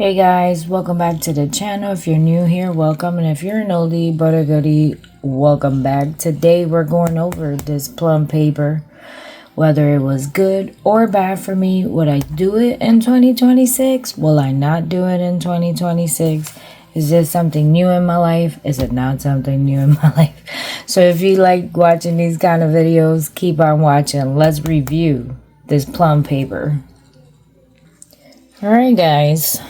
Hey guys, welcome back to the channel. If you're new here, welcome, and if you're an oldie but a goodie, welcome back. Today we're going over this plum paper, whether it was good or bad for me. Would I do it in 2026? Will I not do it in 2026? Is this something new in my life? Is it not something new in my life? So if you like watching these kind of videos, keep on watching. Let's review this plum paper. Alright guys,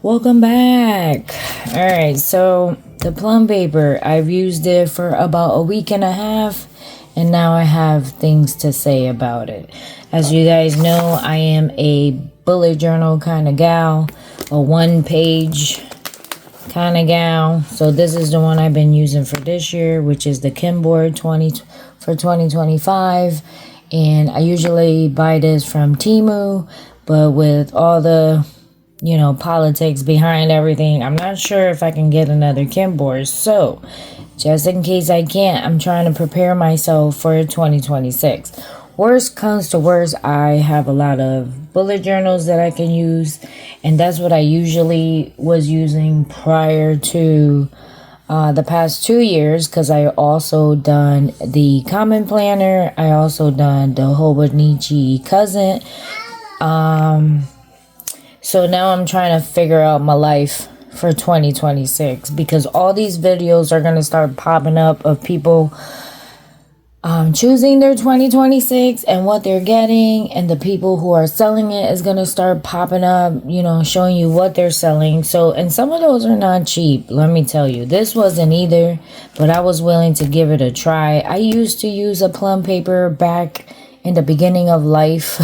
welcome back. Alright, so the plum paper, I've used it for about a week and a half, and now I have things to say about it. As you guys know, I am a bullet journal kind of gal, a one-page kind of gal. So this is the one I've been using for this year, which is the Kimboard 20 for 2025, and I usually buy this from Temu, but with all the politics behind everything, I'm not sure if I can get another Kimboard. So just in case I can't, I'm trying to prepare myself for 2026. Worst comes to worst, I have a lot of bullet journals that I can use, and that's what I usually was using prior to the past 2 years, because I also done the Common Planner. I also done the Hobonichi Cousin. So now I'm trying to figure out my life for 2026, because all these videos are going to start popping up of people choosing their 2026 and what they're getting, and the people who are selling it is going to start popping up, showing you what they're selling. So, and some of those are not cheap, let me tell you. This wasn't either, but I was willing to give it a try. I used to use a plum paper back in the beginning of life.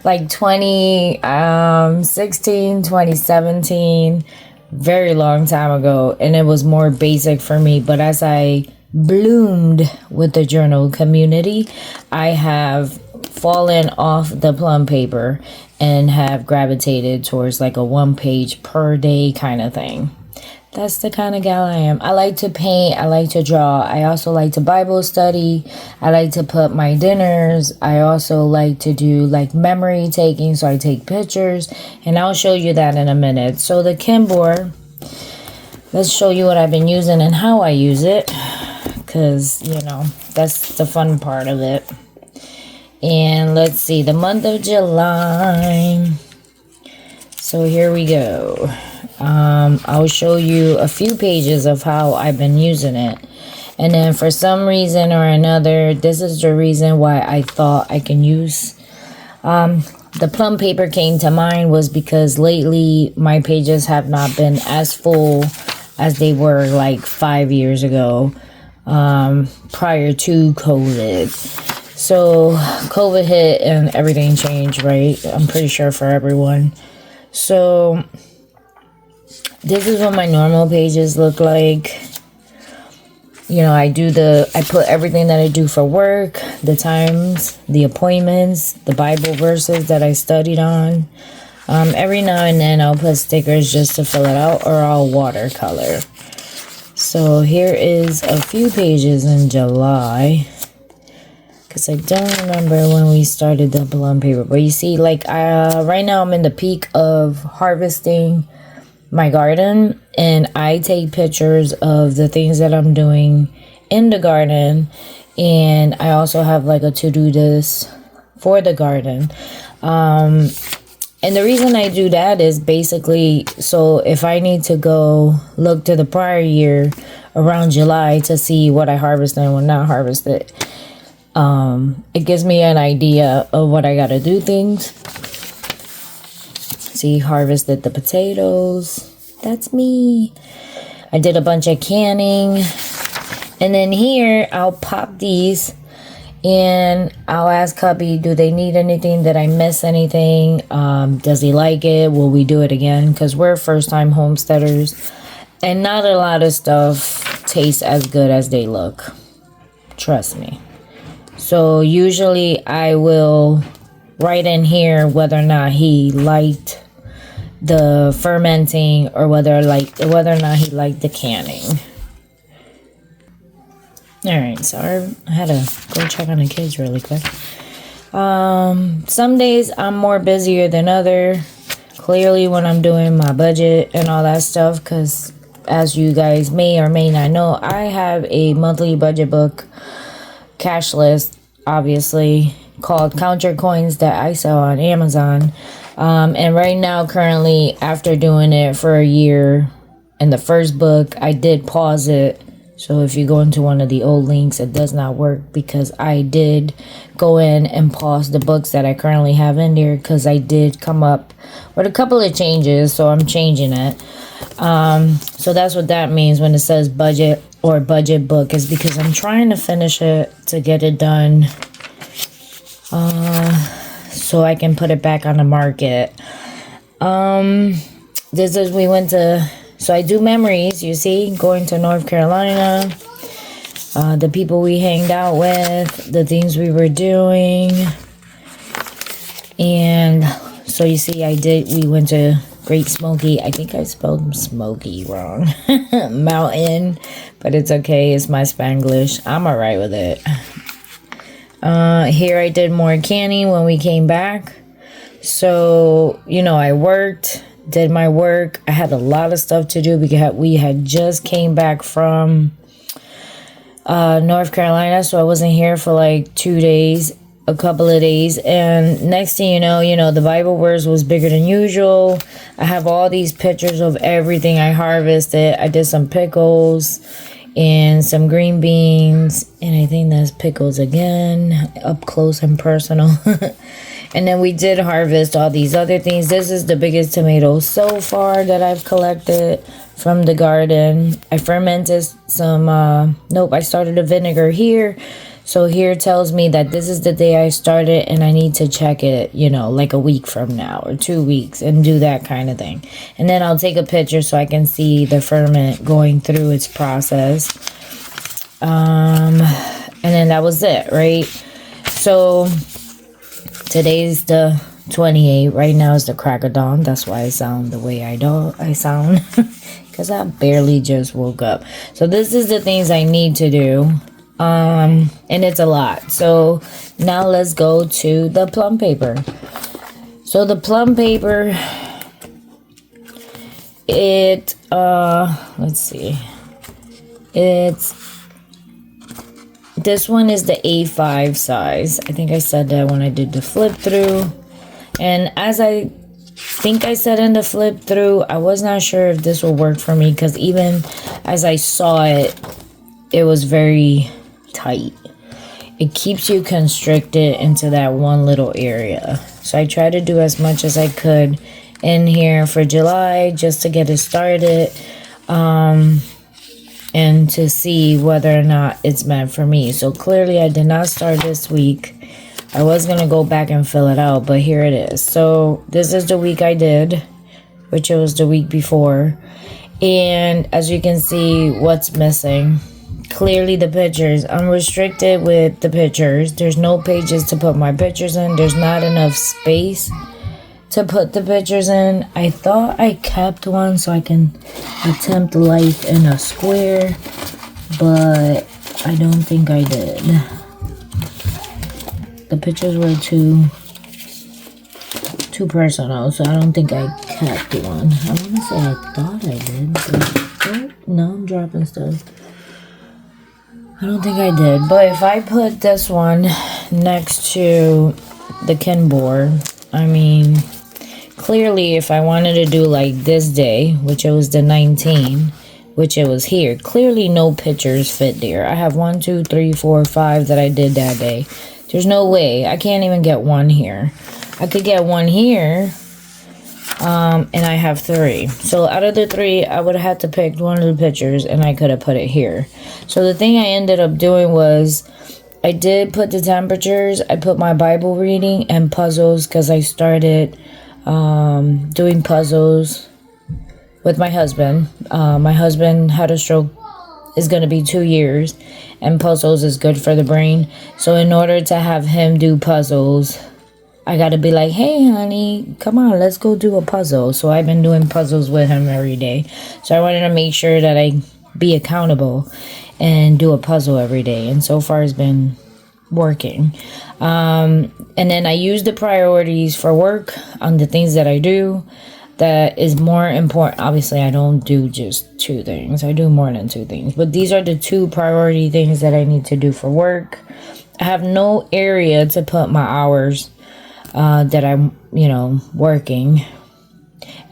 Like 2016, 2017, very long time ago, and it was more basic for me. But as I bloomed with the journal community, I have fallen off the plum paper and have gravitated towards like a 1 page per day kind of thing. That's the kind of gal I am. I like to paint. I like to draw. I also like to Bible study. I like to put my dinners. I also like to do like memory taking. So I take pictures, and I'll show you that in a minute. So the Kimboard, let's show you what I've been using and how I use it, because, that's the fun part of it. And let's see, the month of July. So here we go. I'll show you a few pages of how I've been using it, and then for some reason or another, this is the reason why I thought I can use the plum paper came to mind, was because lately my pages have not been as full as they were like 5 years ago, prior to COVID. So COVID hit and everything changed, right? I'm pretty sure for everyone. So this is what my normal pages look like. I put everything that I do for work, the times, the appointments, the Bible verses that I studied on. Every now and then I'll put stickers just to fill it out, or I'll watercolor. So here is a few pages in July, because I don't remember when we started the plum paper. But you see, like, right now I'm in the peak of harvesting my garden, and I take pictures of the things that I'm doing in the garden, and I also have like a to-do list for the garden. And the reason I do that is basically so if I need to go look to the prior year around July to see what I harvested and what not harvested, it gives me an idea of what I gotta do things. See, harvested the potatoes. That's me. I did a bunch of canning. And then here, I'll pop these, and I'll ask hubby, do they need anything? Did I miss anything? Does he like it? Will we do it again? Because we're first-time homesteaders, and not a lot of stuff tastes as good as they look. Trust me. So usually I will write in here whether or not he liked the fermenting, or whether or not he liked the canning. Alright, so I had to go check on the kids really quick. Some days I'm more busier than other. clearly when I'm doing my budget and all that stuff, because as you guys may or may not know, I have a monthly budget book, cash list, obviously, called Count Your Coins that I sell on Amazon. And right now, currently, after doing it for a year, in the first book, I did pause it. So if you go into one of the old links, it does not work because I did go in and pause the books that I currently have in there because I did come up with a couple of changes, so I'm changing it. So that's what that means when it says budget or budget book, is because I'm trying to finish it to get it done, so I can put it back on the market. So I do memories, you see, going to North Carolina, the people we hanged out with, the things we were doing. And so you see, we went to Great Smoky. I think I spelled Smoky wrong. Mountain, but it's okay. It's my Spanglish. I'm all right with it. Here I did more canning when we came back. So, I worked, did my work. I had a lot of stuff to do because we had just came back from North Carolina, so I wasn't here for like 2 days, a couple of days. And next thing you know, the Bible verse was bigger than usual. I have all these pictures of everything I harvested. I did some pickles and some green beans, and I think that's pickles again, up close and personal. And then we did harvest all these other things. This is the biggest tomato so far that I've collected from the garden. I fermented some, I started a vinegar here. So here tells me that this is the day I started and I need to check it, like a week from now or 2 weeks and do that kind of thing. And then I'll take a picture so I can see the ferment going through its process. And then that was it, right? So today's the 28th. Right now is the crack of dawn. That's why I sound the way I sound. Because I barely just woke up. So this is the things I need to do. And it's a lot. So now let's go to the plum paper. So the plum paper, let's see. This one is the A5 size. I think I said that when I did the flip through. And as I think I said in the flip through, I was not sure if this will work for me because even as I saw it, it was very tight. It keeps you constricted into that one little area. So I tried to do as much as I could in here for July just to get it started. And to see whether or not it's meant for me. So clearly I did not start this week. I was going to go back and fill it out, but here it is. So this is the week I did, which it was the week before. And as you can see, what's missing? Clearly the pictures. I'm restricted with the pictures. There's no pages to put my pictures in. There's not enough space to put the pictures in. I thought I kept one so I can attempt life in a square, but I don't think I did. The pictures were too personal, so I don't think I kept one. I want to say I thought I did, but no, I'm dropping stuff. I don't think I did, but if I put this one next to the kin board, I mean, clearly if I wanted to do like this day, which it was the 19th, which it was here, clearly no pictures fit there. I have 1, 2, 3, 4, 5 that I did that day. There's no way. I can't even get one here. I could get one here, and I have 3. So out of the 3, I would have had to pick one of the pictures, and I could have put it here. So the thing I ended up doing was I did put the temperatures. I put my Bible reading and puzzles because I started doing puzzles with my husband. My husband had a stroke. It's going to be 2 years, and puzzles is good for the brain. So in order to have him do puzzles, I got to be like, hey, honey, come on, let's go do a puzzle. So I've been doing puzzles with him every day. So I wanted to make sure that I be accountable and do a puzzle every day. And so far it's been working. And then I use the priorities for work on the things that I do. that is more important. Obviously, I don't do just 2 things. I do more than 2 things. But these are the 2 priority things that I need to do for work. I have no area to put my hours that I'm, working.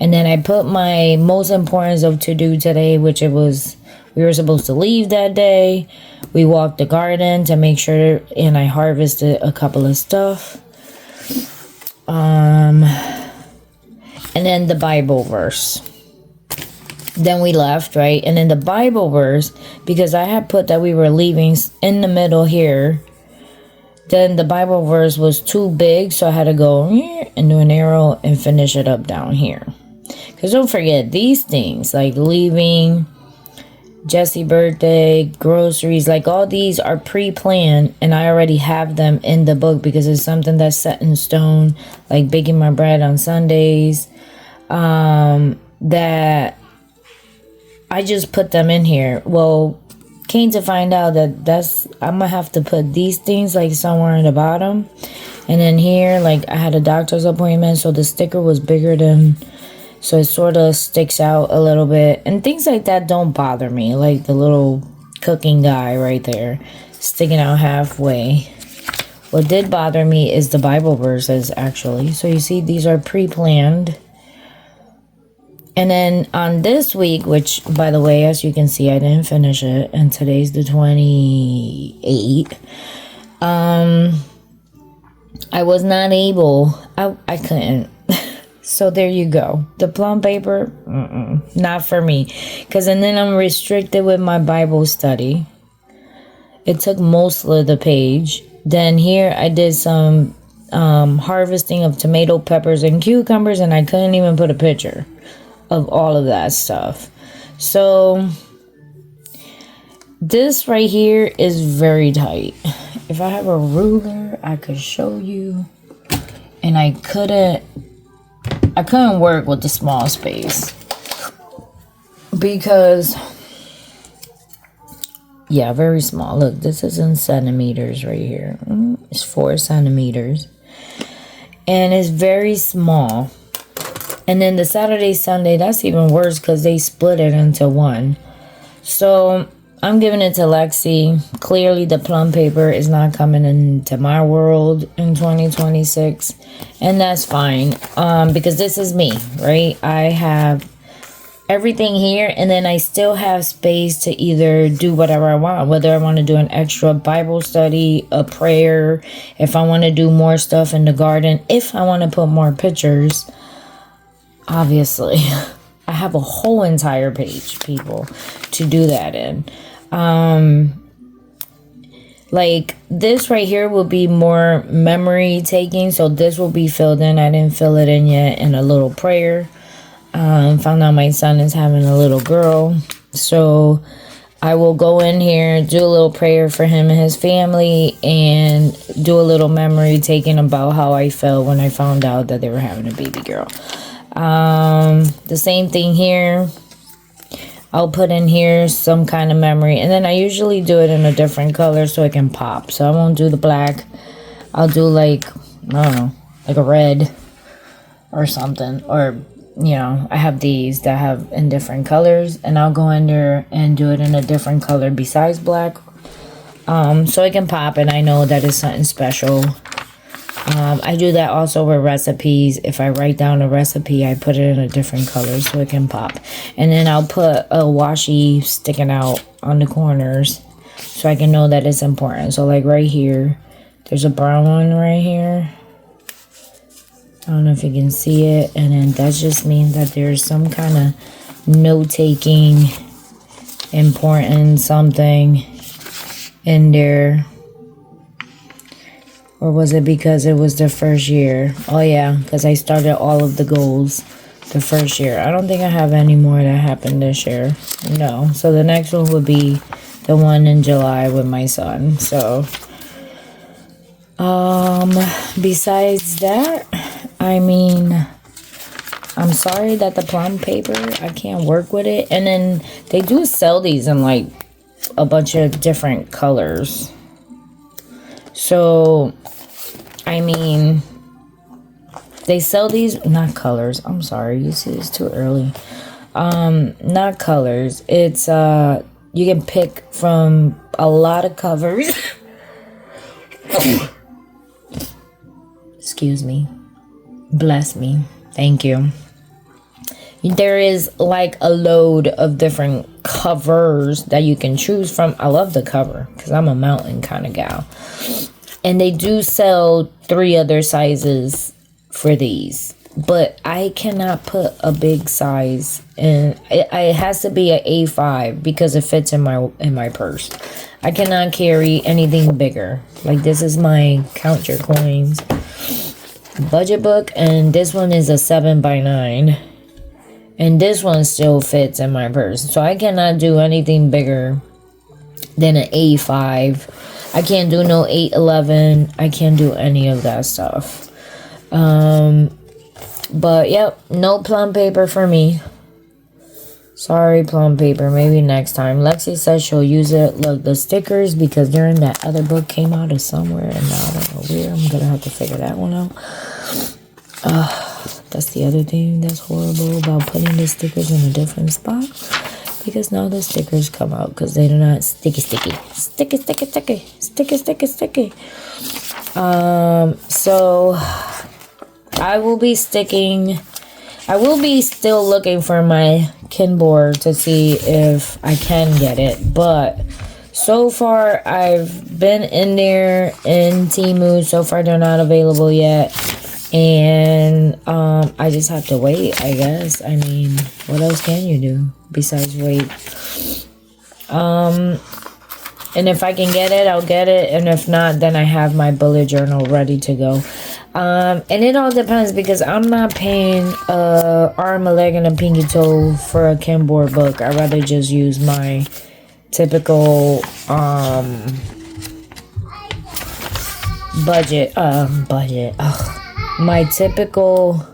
And then I put my most important of to do today, which it was, we were supposed to leave that day. We walked the garden to make sure, and I harvested a couple of stuff. And then the Bible verse. Then we left, right? And then the Bible verse, because I had put that we were leaving in the middle here. Then the Bible verse was too big, so I had to go and do an arrow and finish it up down here. Because don't forget, these things, like leaving, Jesse's birthday, groceries, like all these are pre-planned, and I already have them in the book because it's something that's set in stone, like baking my bread on Sundays, that I just put them in here. Well, came to find out that I'm gonna have to put these things like somewhere in the bottom, and then here, like I had a doctor's appointment, so the sticker was bigger than, so it sort of sticks out a little bit, and things like that don't bother me, like the little cooking guy right there sticking out halfway. What did bother me is the Bible verses, actually. So you see, these are pre-planned. And then on this week, which, by the way, as you can see, I didn't finish it, and today's the 28th. I was not able, I couldn't. So there you go. The plum paper, not for me. Because and then I'm restricted with my Bible study. It took most of the page. Then here I did some harvesting of tomato, peppers, and cucumbers, and I couldn't even put a picture of all of that stuff. So this right here is very tight. If I have a ruler, I could show you. And I couldn't work with the small space because, yeah, very small. Look, this is in centimeters right here. It's 4 centimeters, and it's very small. And then the Saturday, Sunday, that's even worse because they split it into one. So I'm giving it to Lexi. Clearly, the plum paper is not coming into my world in 2026. And that's fine, because this is me, right? I have everything here, and then I still have space to either do whatever I want, whether I want to do an extra Bible study, a prayer, if I want to do more stuff in the garden, if I want to put more pictures. Obviously, I have a whole entire page, people, to do that in. Like this right here will be more memory taking, so this will be filled in. I didn't fill it in yet. And a little prayer. Found out my son is having a little girl, so I will go in here, do a little prayer for him and his family, and do a little memory taking about how I felt when I found out that they were having a baby girl. The same thing here. I'll put in here some kind of memory, and then I usually do it in a different color so it can pop. So I won't do the black. I'll do like, I don't know, like a red or something, or I have these that have in different colors, and I'll go in there and do it in a different color besides black, so it can pop, and I know that it's something special. I do that also with recipes. If I write down a recipe, I put it in a different color so it can pop. And then I'll put a washi sticking out on the corners so I can know that it's important. So like right here, there's a brown one right here. I don't know if you can see it. And then that just means that there's some kind of note-taking, important something in there. Or was it because it was the first year? Oh, yeah, because I started all of the goals the first year. I don't think I have any more that happened this year. No. So the next one would be the one in July with my son. So, besides that, I mean, I'm sorry that the plum paper, I can't work with it. And then they do sell these in like a bunch of different colors. So, I mean, They sell these, not colors. I'm sorry, you see, it's too early. Not colors. It's you can pick from a lot of covers. Excuse me. Bless me. Thank you. There is like a load of different covers that you can choose from. I love the cover because I'm a mountain kind of gal. And they do sell 3 other sizes for these. But I cannot put a big size in. It has to be an A5 because it fits in my purse. I cannot carry anything bigger. Like, this is my Count Your Coins budget book. And this one is a 7x9. And this one still fits in my purse. So I cannot do anything bigger than an A5. I can't do no 811. I can't do any of that stuff. But yep, no plum paper for me. Sorry, plum paper. Maybe next time. Lexi says she'll use it. Look, the stickers, because they're in that other book, came out of somewhere. And now I don't know where. I'm going to have to figure that one out. That's the other thing that's horrible about putting the stickers in a different spot. Because now the stickers come out because they're not sticky. So I will be still looking for my Kinboard to see if I can get it. But so far, I've been in there in Temu. So far, they're not available yet. And I just have to wait, I guess. I mean, what else can you do besides wait? And if I can get it, I'll get it. And if not, then I have my bullet journal ready to go. And it all depends because I'm not paying arm, a leg, and a pinky toe for a Kinboard book. I'd rather just use my typical my typical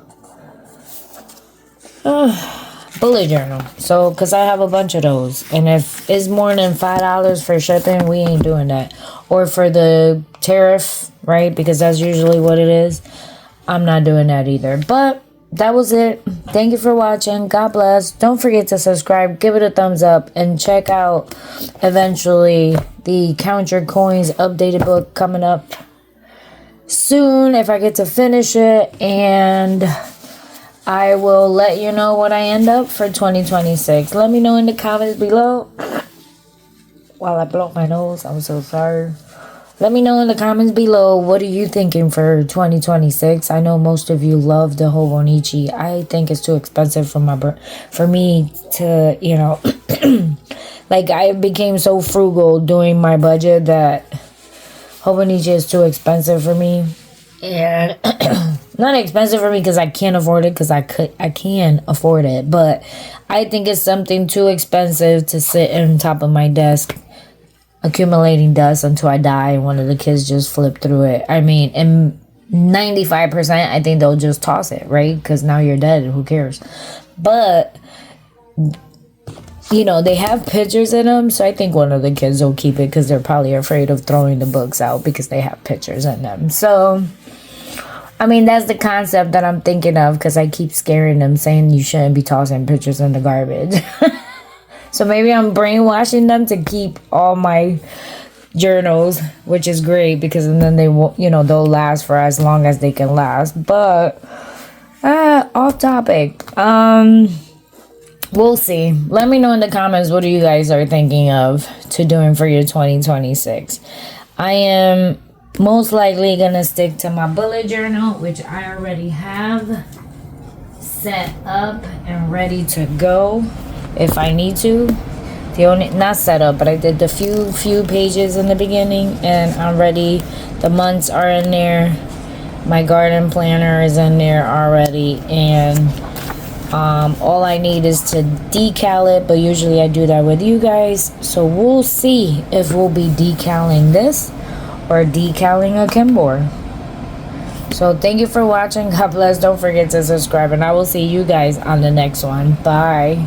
bullet journal. So, because I have a bunch of those. And if it's more than $5 for shipping, we ain't doing that. Or for the tariff, right? Because that's usually what it is. I'm not doing that either. But that was it. Thank you for watching. God bless. Don't forget to subscribe. Give it a thumbs up. And check out eventually the Count Your Coins updated book coming up soon if I get to finish it. And I will let you know what I end up for 2026. Let me know in the comments below. While I blow my nose, I'm so sorry. Let me know in the comments below, what are you thinking for 2026? I know most of you love the Hobonichi. I think it's too expensive for me to, you know, like, I became so frugal doing my budget that Hobonichi is too expensive for me. And not expensive for me because I can't afford it, because I can afford it, but I think it's something too expensive to sit on top of my desk accumulating dust until I die and one of the kids just flip through it. I mean, and 95% I think they'll just toss it, right? Because now you're dead, who cares? But you know, they have pictures in them, so I think one of the kids will keep it because they're probably afraid of throwing the books out because they have pictures in them. So I mean, that's the concept that I'm thinking of, because I keep scaring them, saying you shouldn't be tossing pictures in the garbage. So maybe I'm brainwashing them to keep all my journals, which is great, because then they will, you know, they'll last for as long as they can last. But off topic. We'll see. Let me know in the comments what you guys are thinking of to doing for your 2026. I am most likely gonna stick to my bullet journal, which I already have set up and ready to go if I need to. The only, not set up, but I did the few pages in the beginning, and I'm ready. The months are in there. My garden planner is in there already, and all I need is to decal it, but usually I do that with you guys. So we'll see if we'll be decaling this or decaling a Kinboard. So thank you for watching. God bless. Don't forget to subscribe, and I will see you guys on the next one. Bye.